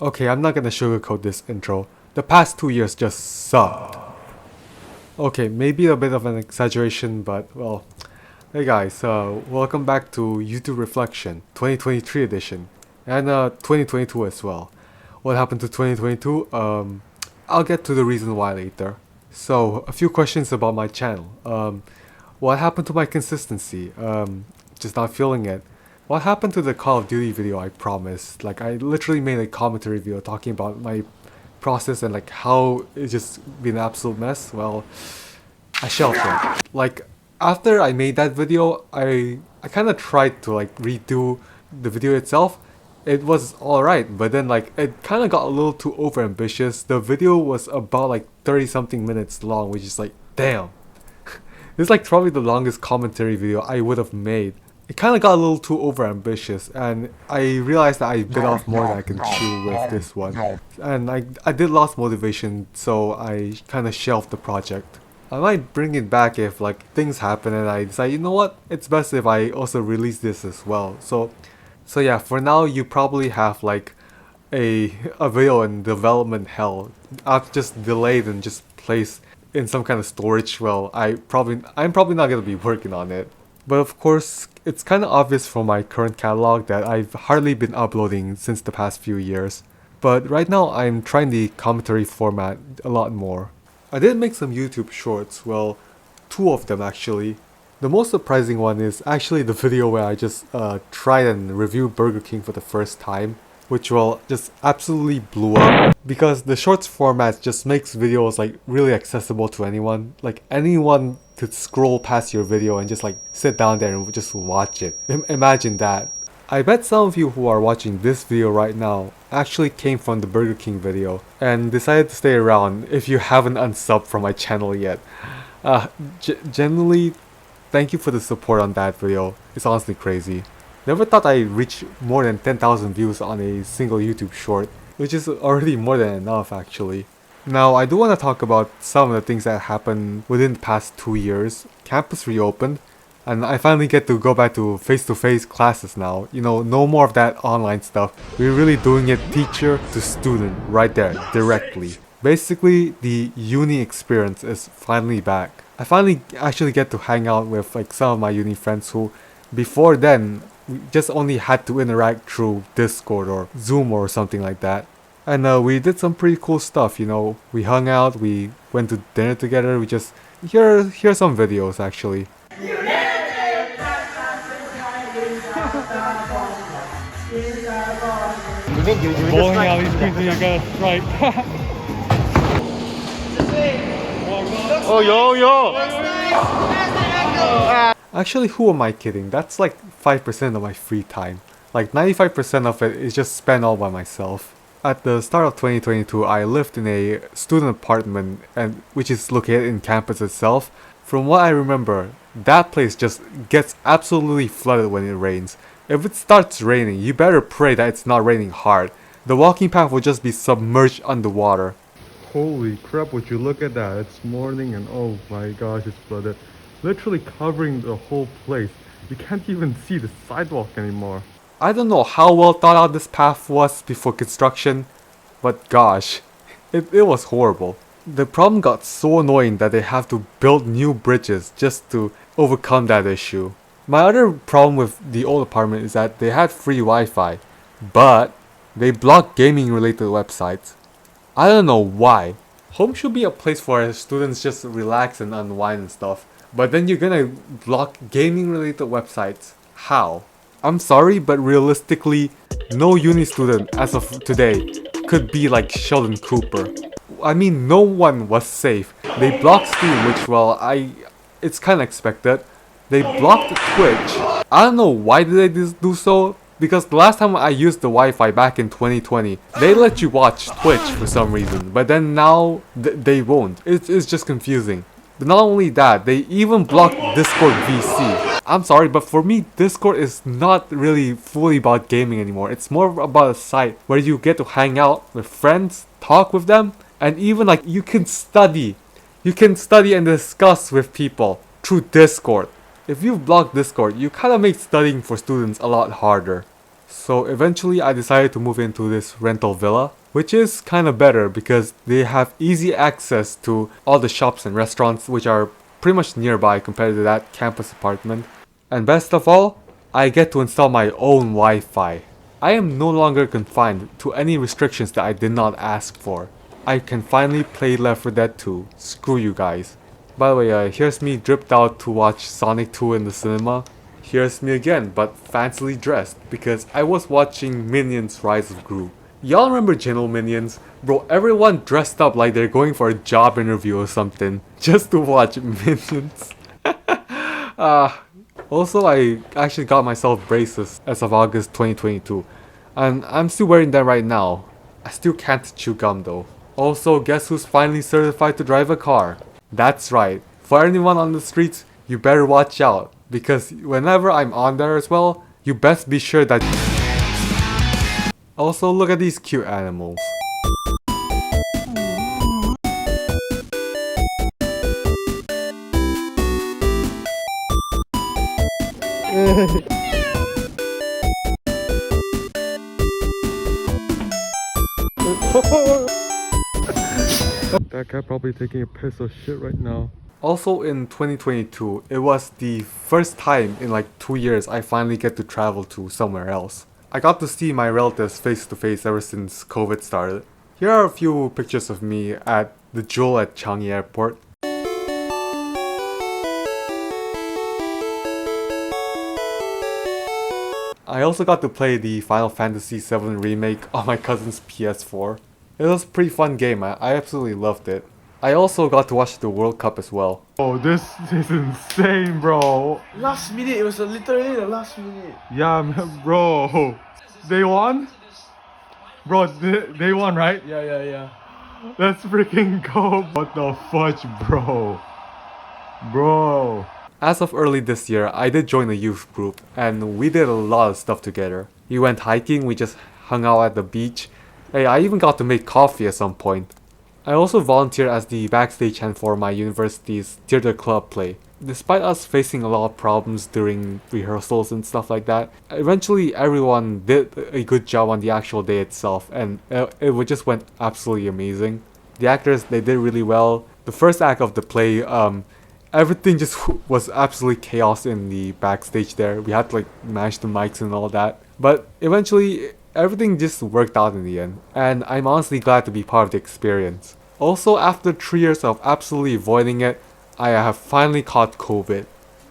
Okay, I'm not gonna sugarcoat this intro. The past 2 years just sucked. Okay, maybe a bit of an exaggeration, but well, hey guys, welcome back to YouTube Reflection 2023 edition, and 2022 as well. What happened to 2022? I'll get to the reason why later. So, a few questions about my channel. What happened to my consistency? Just not feeling it. What happened to the Call of Duty video I promised? Like, I literally made a commentary video talking about my process and like how it's just been an absolute mess. Well, I shelved it. Like, after I made that video, I kind of tried to like redo the video itself. It was alright, but then like it kind of got a little too overambitious. The video was about like 30 something minutes long, which is like, damn. This is like probably the longest commentary video I would have made. It kind of got a little too overambitious, and I realized that I bit off more than I can chew with this one. And I did lost motivation, so I kind of shelved the project. I might bring it back if like things happen and I decide, you know what, it's best if I also release this as well. So yeah, for now you probably have like a video in development hell. I've just delayed and just placed in some kind of storage. Well, I'm probably not gonna be working on it. But of course, it's kind of obvious from my current catalog that I've hardly been uploading since the past few years. But right now I'm trying the commentary format a lot more. I did make some YouTube shorts, well, two of them actually. The most surprising one is actually the video where I just tried and reviewed Burger King for the first time, which well just absolutely blew up because the shorts format just makes videos like really accessible to anyone. Like anyone could scroll past your video and just like sit down there and just watch it. Imagine that. I bet some of you who are watching this video right now actually came from the Burger King video and decided to stay around if you haven't unsubbed from my channel yet. Generally, thank you for the support on that video. It's honestly crazy. Never thought I'd reach more than 10,000 views on a single YouTube short, which is already more than enough actually. Now I do want to talk about some of the things that happened within the past 2 years. Campus reopened, and I finally get to go back to face-to-face classes now. You know, no more of that online stuff. We're really doing it teacher to student right there, directly. Basically, the uni experience is finally back. I finally actually get to hang out with like some of my uni friends who, before then, we just only had to interact through Discord or Zoom or something like that. And we did some pretty cool stuff, you know. We hung out, we went to dinner together, we just... Here's some videos actually. Bowling alley screens and you got a stripe. Oh, yo! Actually, who am I kidding? That's like 5% of my free time. Like 95% of it is just spent all by myself. At the start of 2022, I lived in a student apartment and which is located in campus itself. From what I remember, that place just gets absolutely flooded when it rains. If it starts raining, you better pray that it's not raining hard. The walking path will just be submerged underwater. Holy crap, would you look at that? It's morning and oh my gosh, it's flooded. Literally covering the whole place. You can't even see the sidewalk anymore. I don't know how well thought out this path was before construction, but gosh, it was horrible. The problem got so annoying that they have to build new bridges just to overcome that issue. My other problem with the old apartment is that they had free Wi-Fi, but they blocked gaming related websites. I don't know why. Home should be a place where students just relax and unwind and stuff, but then you're gonna block gaming related websites. How? I'm sorry, but realistically, no uni student as of today could be like Sheldon Cooper. I mean, no one was safe. They blocked Steam, which well, it's kinda expected. They blocked Twitch. I don't know why did they do so, because the last time I used the Wi-Fi back in 2020, they let you watch Twitch for some reason, but then now they won't. It's just confusing. But not only that, they even blocked Discord VC. I'm sorry, but for me, Discord is not really fully about gaming anymore. It's more about a site where you get to hang out with friends, talk with them, and even like you can study. You can study and discuss with people through Discord. If you block Discord, you kind of make studying for students a lot harder. So eventually I decided to move into this rental villa, which is kind of better because they have easy access to all the shops and restaurants which are pretty much nearby compared to that campus apartment. And best of all, I get to install my own Wi-Fi. I am no longer confined to any restrictions that I did not ask for. I can finally play Left 4 Dead 2. Screw you guys. By the way, here's me dripped out to watch Sonic 2 in the cinema. Here's me again, but fancily dressed, because I was watching Minions Rise of Gru. Y'all remember General Minions? Bro, everyone dressed up like they're going for a job interview or something, just to watch Minions. Also, I actually got myself braces as of August 2022, and I'm still wearing them right now. I still can't chew gum though. Also, guess who's finally certified to drive a car? That's right, for anyone on the streets, you better watch out, because whenever I'm on there as well, you best be sure that... Also, look at these cute animals. That cat probably taking a piss or shit right now. Also in 2022, it was the first time in like 2 years I finally get to travel to somewhere else. I got to see my relatives face to face ever since COVID started. Here are a few pictures of me at the Jewel at Changi Airport. I also got to play the Final Fantasy VII Remake on my cousin's PS4. It was a pretty fun game, I absolutely loved it. I also got to watch the World Cup as well. Oh, this is insane, bro. Last minute, it was literally the last minute. Yeah, man, bro. They won? Bro, they won, right? Yeah. Let's freaking go. What the fudge, bro? Bro. As of early this year, I did join a youth group, and we did a lot of stuff together. We went hiking, we just hung out at the beach. Hey, I even got to make coffee at some point. I also volunteered as the backstage hand for my university's theater club play. Despite us facing a lot of problems during rehearsals and stuff like that, eventually everyone did a good job on the actual day itself, and it just went absolutely amazing. The actors, they did really well. The first act of the play, everything just was absolutely chaos in the backstage there. We had to like manage the mics and all that. But eventually, everything just worked out in the end, and I'm honestly glad to be part of the experience. Also, after 3 years of absolutely avoiding it, I have finally caught COVID.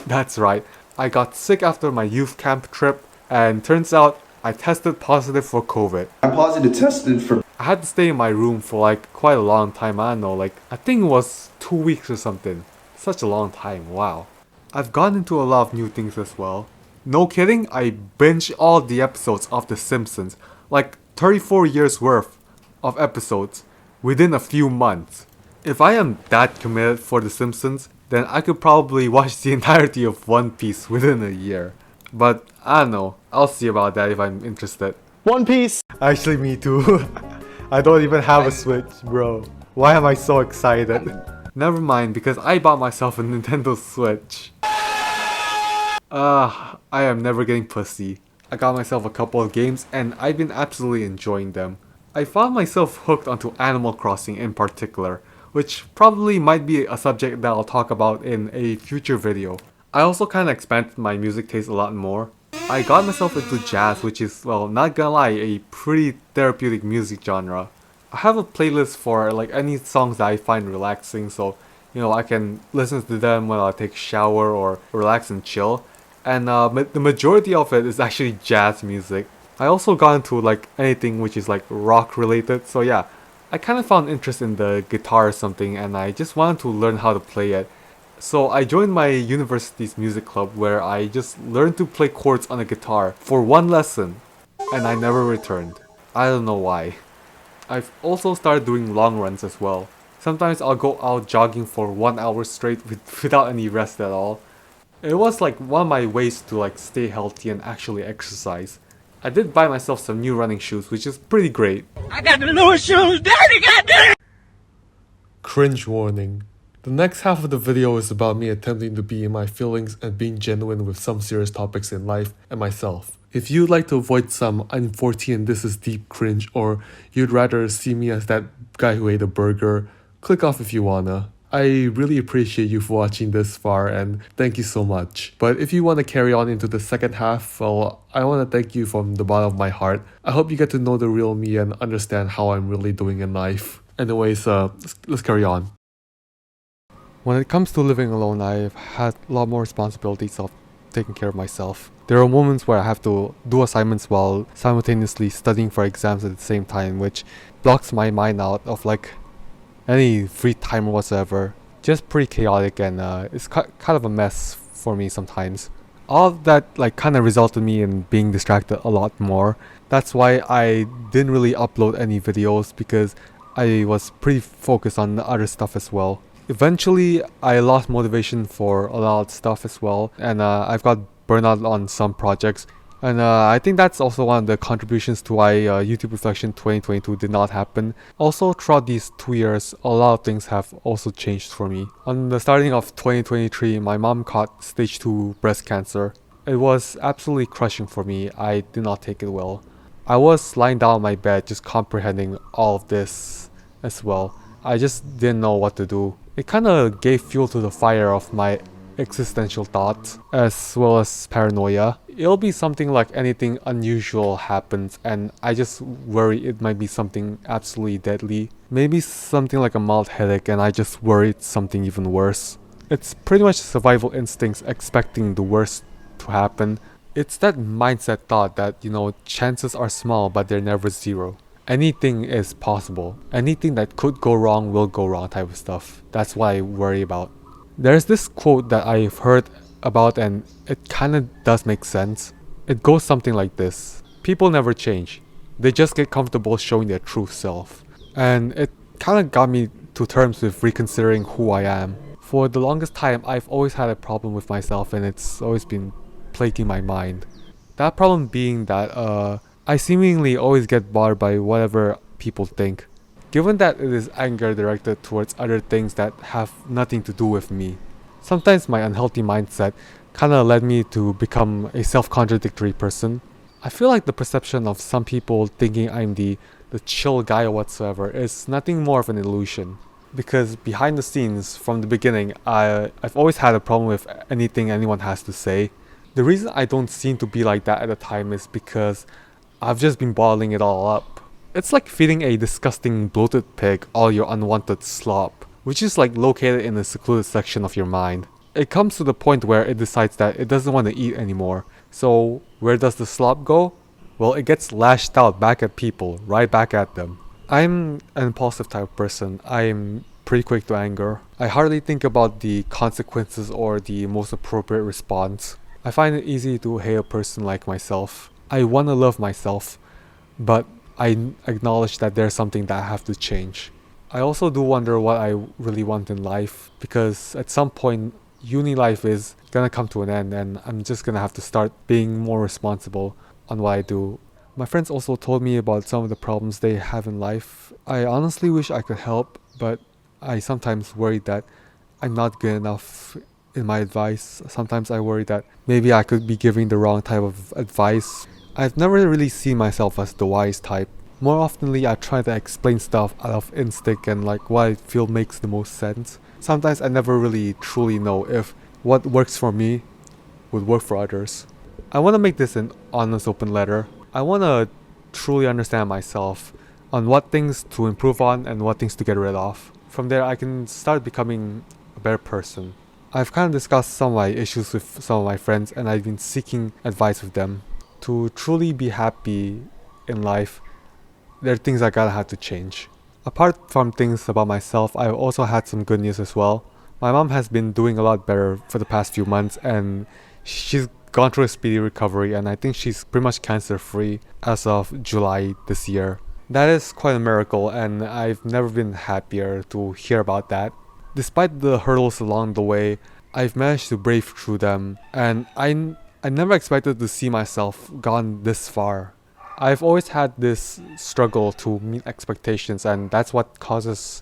That's right, I got sick after my youth camp trip, and turns out I tested positive for COVID. I positive tested for... I had to stay in my room for like quite a long time, I don't know, like I think it was 2 weeks or something. Such a long time, wow. I've gone into a lot of new things as well. No kidding, I binged all the episodes of The Simpsons, like 34 years worth of episodes within a few months. If I am that committed for The Simpsons, then I could probably watch the entirety of One Piece within a year. But I don't know, I'll see about that if I'm interested. One Piece! Actually, me too. I don't even have a Switch, bro. Why am I so excited? Never mind, because I bought myself a Nintendo Switch. I am never getting pussy. I got myself a couple of games and I've been absolutely enjoying them. I found myself hooked onto Animal Crossing in particular, which probably might be a subject that I'll talk about in a future video. I also kinda expanded my music taste a lot more. I got myself into jazz, which is, well, not gonna lie, a pretty therapeutic music genre. I have a playlist for like any songs that I find relaxing, so you know I can listen to them when I take a shower or relax and chill. And the majority of it is actually jazz music. I also got into like anything which is like rock related, so yeah, I kind of found interest in the guitar or something and I just wanted to learn how to play it. So I joined my university's music club where I just learned to play chords on a guitar for one lesson and I never returned. I don't know why. I've also started doing long runs as well. Sometimes I'll go out jogging for 1 hour straight without any rest at all. It was like one of my ways to like stay healthy and actually exercise. I did buy myself some new running shoes, which is pretty great. I got the newest shoes, daddy, goddamn! Cringe warning. The next half of the video is about me attempting to be in my feelings and being genuine with some serious topics in life and myself. If you'd like to avoid some I'm 40 and this is deep cringe, or you'd rather see me as that guy who ate a burger, click off if you wanna. I really appreciate you for watching this far and thank you so much. But if you want to carry on into the second half, well, I want to thank you from the bottom of my heart. I hope you get to know the real me and understand how I'm really doing in life. Anyways, let's carry on. When it comes to living alone, I've had a lot more responsibilities of taking care of myself. There are moments where I have to do assignments while simultaneously studying for exams at the same time, which blocks my mind out of like any free time whatsoever. Just pretty chaotic and it's kind of a mess for me sometimes. All of that like kind of resulted me in being distracted a lot more. That's why I didn't really upload any videos because I was pretty focused on other stuff as well. Eventually, I lost motivation for a lot of stuff as well, and I've got burnout on some projects. And I think that's also one of the contributions to why YouTube Reflection 2022 did not happen. Also, throughout these 2 years, a lot of things have also changed for me. On the starting of 2023, my mom caught stage 2 breast cancer. It was absolutely crushing for me. I did not take it well. I was lying down on my bed just comprehending all of this as well. I just didn't know what to do. It kind of gave fuel to the fire of my existential thoughts as well as paranoia. It'll be something like anything unusual happens and I just worry it might be something absolutely deadly. Maybe something like a mild headache and I just worry it's something even worse. It's pretty much survival instincts expecting the worst to happen. It's that mindset thought that, chances are small but they're never zero. Anything is possible. Anything that could go wrong will go wrong type of stuff. That's what I worry about. There's this quote that I've heard about and it kind of does make sense. It goes something like this. People never change. They just get comfortable showing their true self. And it kind of got me to terms with reconsidering who I am. For the longest time, I've always had a problem with myself and it's always been plaguing my mind. That problem being that I seemingly always get bothered by whatever people think. Given that it is anger directed towards other things that have nothing to do with me. Sometimes my unhealthy mindset kinda led me to become a self-contradictory person. I feel like the perception of some people thinking I'm the chill guy or whatsoever is nothing more of an illusion. Because behind the scenes, from the beginning, I've always had a problem with anything anyone has to say. The reason I don't seem to be like that at the time is because I've just been bottling it all up. It's like feeding a disgusting bloated pig all your unwanted slop, which is like located in a secluded section of your mind. It comes to the point where it decides that it doesn't want to eat anymore. So where does the slop go? Well, it gets lashed out back at people, right back at them. I'm an impulsive type of person. I'm pretty quick to anger. I hardly think about the consequences or the most appropriate response. I find it easy to hate a person like myself. I want to love myself, but I acknowledge that there's something that I have to change. I also do wonder what I really want in life, because at some point, uni life is gonna come to an end and I'm just gonna have to start being more responsible on what I do. My friends also told me about some of the problems they have in life. I honestly wish I could help, but I sometimes worry that I'm not good enough in my advice. Sometimes I worry that maybe I could be giving the wrong type of advice. I've never really seen myself as the wise type. More oftenly, I try to explain stuff out of instinct and like what I feel makes the most sense. Sometimes I never really truly know if what works for me would work for others. I want to make this an honest open letter. I want to truly understand myself on what things to improve on and what things to get rid of. From there, I can start becoming a better person. I've kind of discussed some of my issues with some of my friends and I've been seeking advice with them. To truly be happy in life, there are things I gotta have to change. Apart from things about myself, I've also had some good news as well. My mom has been doing a lot better for the past few months and she's gone through a speedy recovery and I think she's pretty much cancer free as of July this year. That is quite a miracle and I've never been happier to hear about that. Despite the hurdles along the way, I've managed to brave through them and I never expected to see myself gone this far. I've always had this struggle to meet expectations and that's what causes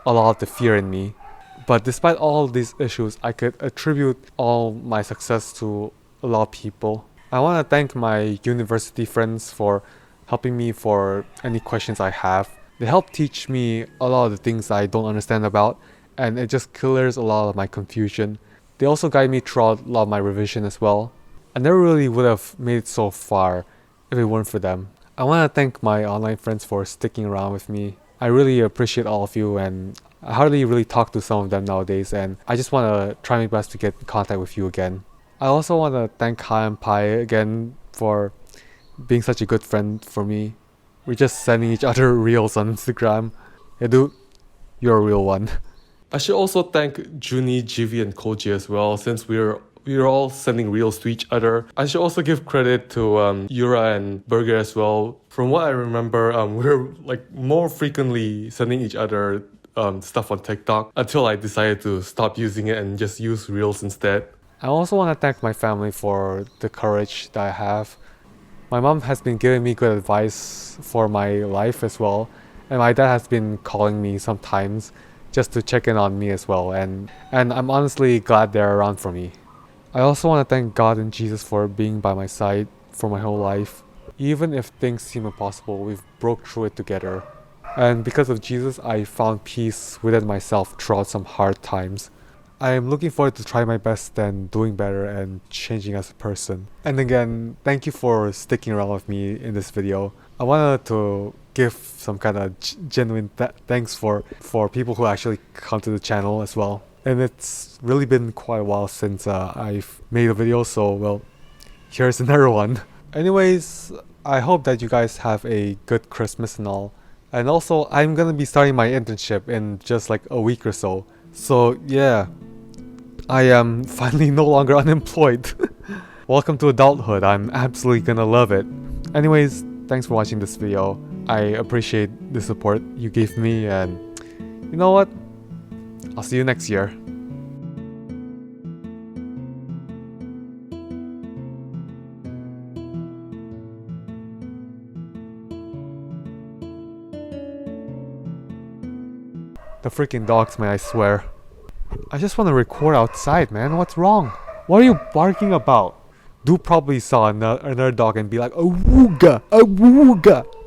a lot of the fear in me. But despite all these issues, I could attribute all my success to a lot of people. I want to thank my university friends for helping me for any questions I have. They help teach me a lot of the things I don't understand about, and it just clears a lot of my confusion. They also guide me throughout a lot of my revision as well. I never really would have made it so far if it weren't for them. I want to thank my online friends for sticking around with me. I really appreciate all of you, and I hardly really talk to some of them nowadays, and I just want to try my best to get in contact with you again. I also want to thank Kai and Pai again for being such a good friend for me. We're just sending each other reels on Instagram. Yeah, dude, you're a real one. I should also thank Juni, Jivi, and Koji as well, since we're all sending reels to each other. I should also give credit to Yura and Burger as well. From what I remember, we're like more frequently sending each other stuff on TikTok until I decided to stop using it and just use reels instead. I also want to thank my family for the courage that I have. My mom has been giving me good advice for my life as well, and my dad has been calling me sometimes just to check in on me as well, and I'm honestly glad they're around for me. I also want to thank God and Jesus for being by my side for my whole life. Even if things seem impossible, we've broke through it together. And because of Jesus, I found peace within myself throughout some hard times. I am looking forward to try my best and doing better and changing as a person. And again, thank you for sticking around with me in this video. I wanted to give some kind of genuine thanks for people who actually come to the channel as well. And it's really been quite a while since I've made a video, so well, here's another one. Anyways, I hope that you guys have a good Christmas and all. And also, I'm gonna be starting my internship in just like a week or so. So yeah, I am finally no longer unemployed. Welcome to adulthood, I'm absolutely gonna love it. Anyways, thanks for watching this video. I appreciate the support you gave me, and you know what? I'll see you next year. The freaking dogs, man, I swear. I just want to record outside, man. What's wrong? What are you barking about? Dude probably saw another dog and be like, awooga, awooga.